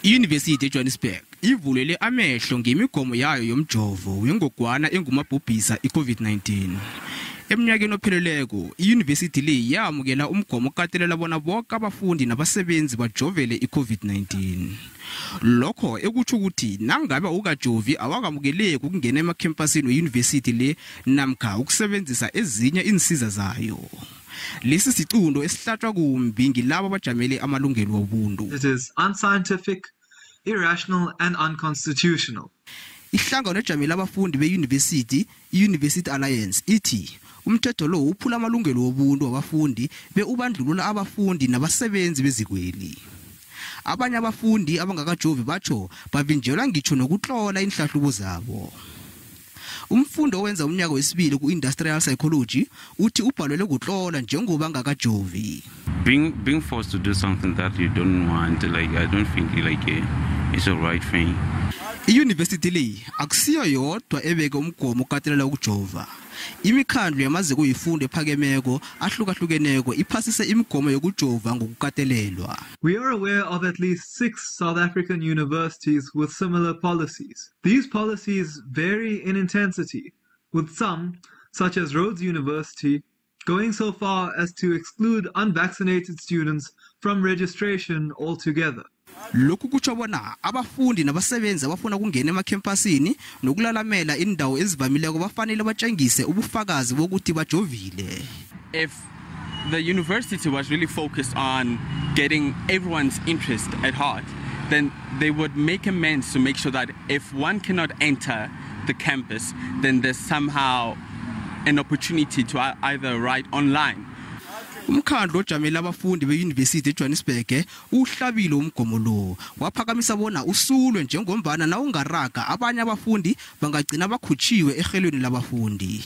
I-University eJohannesburg ivulele amehlo ngemigomo yayo yomjovo wengogwana engumabhubhisa i-COVID-19. Eminyakeni opheleleko, i-University le yamukela umgomo okatelela bona bonke abafundi nabasebenzi bajovele i-COVID-19. Lokho ekutsho ukuthi nangabe ukajovi awakamukeleki ukungena emakhampasini we-University le namkha ukusebenzisa ezinye insiza zayo. Lesi sicundo esihlatshwa kumbi ngilabo abajamele amalungelo obuntu. It is unscientific, irrational and unconstitutional. Ihlangano ejamele abafundi be-University, i-University Alliance, ithi umthetho lo uphula amalungelo obuntu wabafundi ubandlulula abafundi nabasebenzi bezikweli. Abanye abafundi abangakajovi batsho bavinjelwa ngitsho nokutlola inhlahlubo zabo. Umfundo owenza umnyaka wesibili ku-industrial psychology uthi ubhalwele ukutlola njengoba bangakajovi. Being forced to do something that you don't want, I don't think it's a right thing. I-University le akusiyo yodwa ebeke umgomo okatelela ukujova. Imikhandlu yamaziko yifundo ephakemeko ahlukahlukeneko iphasise imigomo yokujova ngokukatelelwa. We are aware of at least 6 South African universities with similar policies. These policies vary in intensity, with some, such as Rhodes University, going so far as to exclude unvaccinated students from registration altogether. Lokhu kutsho bona abafundi nabasebenzi abafuna ukungena emakhampasini nokulalamela indawo ezivamileko bafanele batshengise ubufakazi bokuthi bajovile. If the university was really focused on getting everyone's interest at heart, then they would make amends to make sure that if one cannot enter the campus, then there's somehow an opportunity to either write online. Umkhandlu ojamele abafundi be-University eJohannesburg uhlabile umgomo lo waphakamisa bona usulwe njengombana na ungaraga abanye abafundi bangagcina bakhutshiwe ehelweni labafundi.